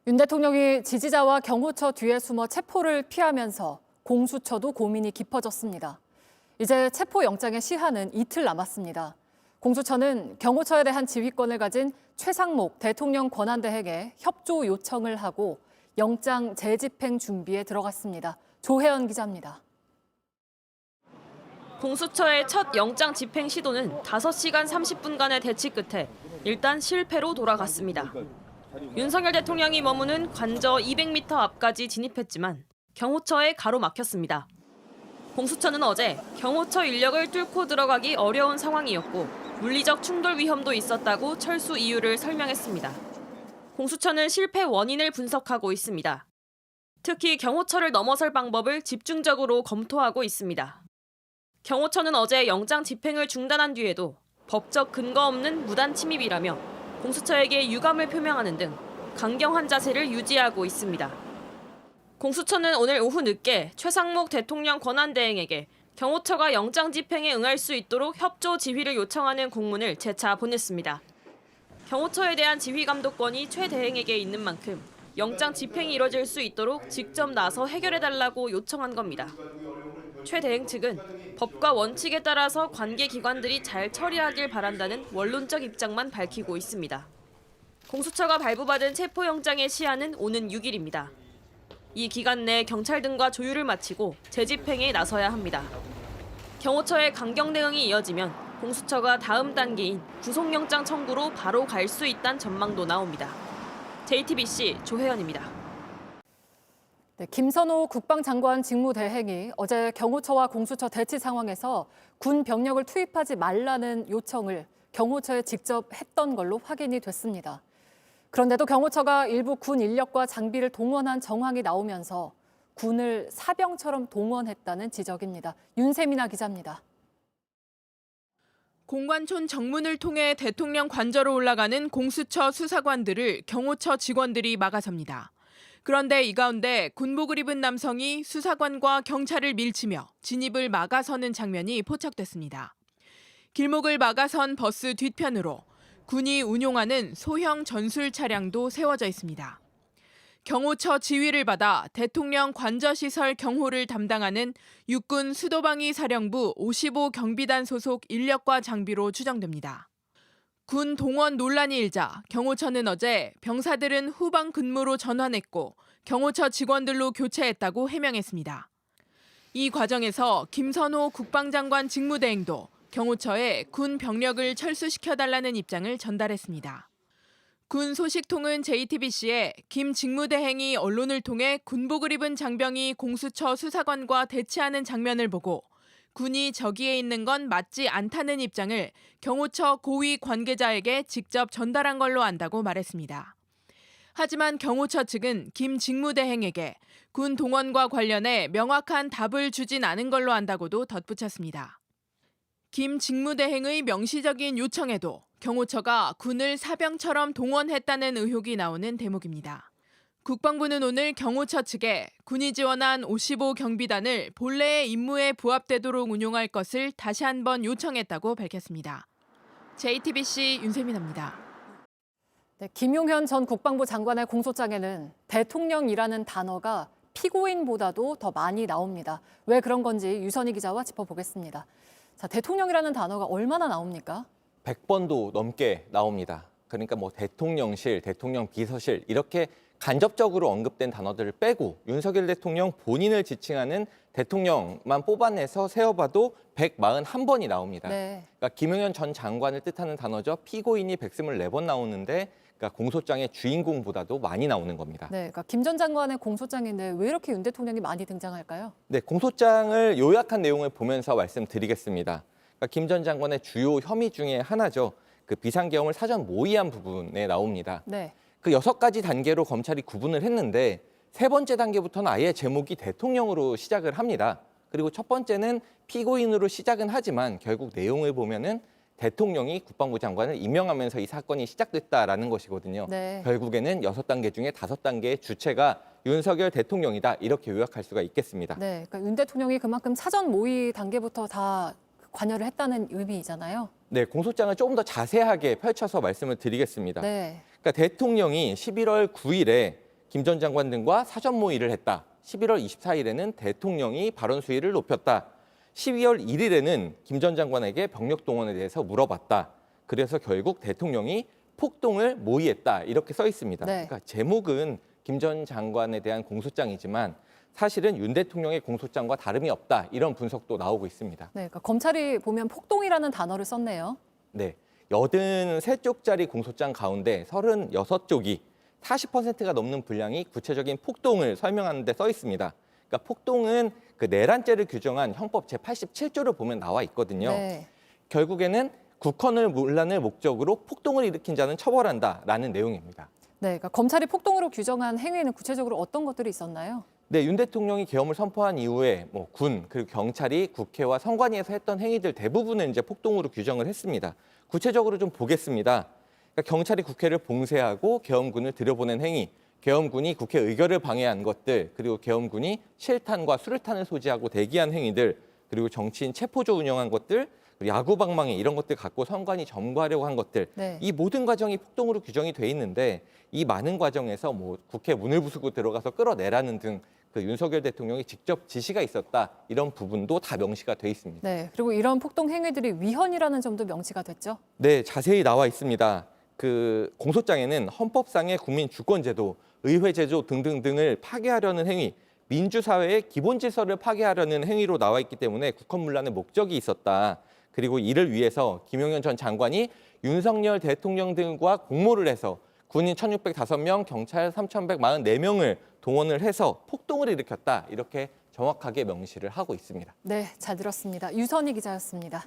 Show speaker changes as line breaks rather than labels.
윤 대통령이 지지자와 경호처 뒤에 숨어 체포를 피하면서 공수처도 고민이 깊어졌습니다. 이제 체포영장의 시한은 이틀 남았습니다. 공수처는 경호처에 대한 지휘권을 가진 최상목 대통령 권한대행에 협조 요청을 하고 영장 재집행 준비에 들어갔습니다. 조혜연 기자입니다.
공수처의 첫 영장 집행 시도는 5시간 30분간의 대치 끝에 일단 실패로 돌아갔습니다. 윤석열 대통령이 머무는 관저 200m 앞까지 진입했지만 경호처에 가로막혔습니다. 공수처는 어제 경호처 인력을 뚫고 들어가기 어려운 상황이었고 물리적 충돌 위험도 있었다고 철수 이유를 설명했습니다. 공수처는 실패 원인을 분석하고 있습니다. 특히 경호처를 넘어설 방법을 집중적으로 검토하고 있습니다. 경호처는 어제 영장 집행을 중단한 뒤에도 법적 근거 없는 무단 침입이라며 공수처에게 유감을 표명하는 등 강경한 자세를 유지하고 있습니다. 공수처는 오늘 오후 늦게 최상목 대통령 권한대행에게 경호처가 영장 집행에 응할 수 있도록 협조 지휘를 요청하는 공문을 재차 보냈습니다. 경호처에 대한 지휘 감독권이 최 대행에게 있는 만큼 영장 집행이 이뤄질 수 있도록 직접 나서 해결해달라고 요청한 겁니다. 최 대행 측은 법과 원칙에 따라서 관계 기관들이 잘 처리하길 바란다는 원론적 입장만 밝히고 있습니다. 공수처가 발부받은 체포영장의 시한은 오는 6일입니다. 이 기간 내 경찰 등과 조율을 마치고 재집행에 나서야 합니다. 경호처의 강경 대응이 이어지면 공수처가 다음 단계인 구속영장 청구로 바로 갈 수 있다는 전망도 나옵니다. JTBC 조혜연입니다.
김선호 국방장관 직무대행이 어제 경호처와 공수처 대치 상황에서 군 병력을 투입하지 말라는 요청을 경호처에 직접 했던 걸로 확인이 됐습니다. 그런데도 경호처가 일부 군 인력과 장비를 동원한 정황이 나오면서 군을 사병처럼 동원했다는 지적입니다. 윤세민아 기자입니다.
공관촌 정문을 통해 대통령 관저로 올라가는 공수처 수사관들을 경호처 직원들이 막아섭니다. 그런데 이 가운데 군복을 입은 남성이 수사관과 경찰을 밀치며 진입을 막아서는 장면이 포착됐습니다. 길목을 막아선 버스 뒤편으로 군이 운용하는 소형 전술 차량도 세워져 있습니다. 경호처 지휘를 받아 대통령 관저시설 경호를 담당하는 육군 수도방위 사령부 55 경비단 소속 인력과 장비로 추정됩니다. 군 동원 논란이 일자 경호처는 어제 병사들은 후방 근무로 전환했고 경호처 직원들로 교체했다고 해명했습니다. 이 과정에서 김선호 국방장관 직무대행도 경호처에 군 병력을 철수시켜달라는 입장을 전달했습니다. 군 소식통은 JTBC에 김 직무대행이 언론을 통해 군복을 입은 장병이 공수처 수사관과 대치하는 장면을 보고 군이 저기에 있는 건 맞지 않다는 입장을 경호처 고위 관계자에게 직접 전달한 걸로 안다고 말했습니다. 하지만 경호처 측은 김 직무대행에게 군 동원과 관련해 명확한 답을 주진 않은 걸로 안다고도 덧붙였습니다. 김 직무대행의 명시적인 요청에도 경호처가 군을 사병처럼 동원했다는 의혹이 나오는 대목입니다. 국방부는 오늘 경호처 측에 군이 지원한 55 경비단을 본래의 임무에 부합되도록 운용할 것을 다시 한번 요청했다고 밝혔습니다. JTBC 윤세민입니다.
김용현 전 국방부 장관의 공소장에는 대통령이라는 단어가 피고인보다도 더 많이 나옵니다. 왜 그런 건지 유선희 기자와 짚어보겠습니다. 자, 대통령이라는 단어가 얼마나 나옵니까?
100번도 넘게 나옵니다. 그러니까 뭐 대통령실, 대통령 비서실 이렇게 간접적으로 언급된 단어들을 빼고 윤석열 대통령 본인을 지칭하는 대통령만 뽑아내서 세어봐도 141번이 나옵니다.
네.
그러니까 김용현 전 장관을 뜻하는 단어죠. 피고인이 124번 나오는데 그러니까 공소장의 주인공보다도 많이 나오는 겁니다.
네, 그러니까 김 전 장관의 공소장인데 왜 이렇게 윤 대통령이 많이 등장할까요?
네, 공소장을 요약한 내용을 보면서 말씀드리겠습니다. 그러니까 김 전 장관의 주요 혐의 중에 하나죠. 그 비상계엄을 사전 모의한 부분에 나옵니다.
네.
그 6가지 단계로 검찰이 구분을 했는데 3번째 단계부터는 아예 제목이 대통령으로 시작을 합니다. 그리고 첫 번째는 피고인으로 시작은 하지만 결국 내용을 보면은 대통령이 국방부 장관을 임명하면서 이 사건이 시작됐다라는 것이거든요.
네.
결국에는 6단계 중에 5단계의 주체가 윤석열 대통령이다 이렇게 요약할 수가 있겠습니다.
네, 그러니까 윤 대통령이 그만큼 사전 모의 단계부터 다 관여를 했다는 의미이잖아요.
네, 공소장을 조금 더 자세하게 펼쳐서 말씀을 드리겠습니다.
네.
그러니까 대통령이 11월 9일에 김 전 장관 등과 사전 모의를 했다. 11월 24일에는 대통령이 발언 수위를 높였다. 12월 1일에는 김 전 장관에게 병력 동원에 대해서 물어봤다. 그래서 결국 대통령이 폭동을 모의했다. 이렇게 써 있습니다.
네.
그러니까 제목은 김 전 장관에 대한 공소장이지만 사실은 윤 대통령의 공소장과 다름이 없다. 이런 분석도 나오고 있습니다.
네, 그러니까 검찰이 보면 폭동이라는 단어를 썼네요.
네, 83쪽짜리 공소장 가운데 36쪽이 40%가 넘는 분량이 구체적인 폭동을 설명하는 데 써 있습니다. 그러니까 폭동은 그 내란죄를 규정한 형법 제87조를 보면 나와 있거든요.
네.
결국에는 국헌을 문란을 목적으로 폭동을 일으킨 자는 처벌한다라는 내용입니다.
네, 그러니까 검찰이 폭동으로 규정한 행위는 구체적으로 어떤 것들이 있었나요?
네, 윤 대통령이 계엄을 선포한 이후에 군 그리고 경찰이 국회와 선관위에서 했던 행위들 대부분을 이제 폭동으로 규정을 했습니다. 구체적으로 좀 보겠습니다. 그러니까 경찰이 국회를 봉쇄하고 계엄군을 들여보낸 행위, 계엄군이 국회 의결을 방해한 것들, 그리고 계엄군이 실탄과 수류탄을 소지하고 대기한 행위들, 그리고 정치인 체포조 운영한 것들, 그리고 야구 방망이 이런 것들 갖고 선관위 점거하려고 한 것들,
네.
이 모든 과정이 폭동으로 규정이 돼 있는데 이 많은 과정에서 국회 문을 부수고 들어가서 끌어내라는 등 그 윤석열 대통령이 직접 지시가 있었다 이런 부분도 다 명시가 돼 있습니다.
네, 그리고 이런 폭동 행위들이 위헌이라는 점도 명시가 됐죠.
네, 자세히 나와 있습니다. 그 공소장에는 헌법상의 국민 주권제도, 의회제도 등등등을 파괴하려는 행위, 민주사회의 기본 질서를 파괴하려는 행위로 나와 있기 때문에 국헌문란의 목적이 있었다. 그리고 이를 위해서 김용현 전 장관이 윤석열 대통령 등과 공모를 해서 군인 1,605명, 경찰 3,144명을 동원을 해서 폭동을 일으켰다. 이렇게 정확하게 명시를 하고 있습니다.
네, 잘 들었습니다. 유선희 기자였습니다.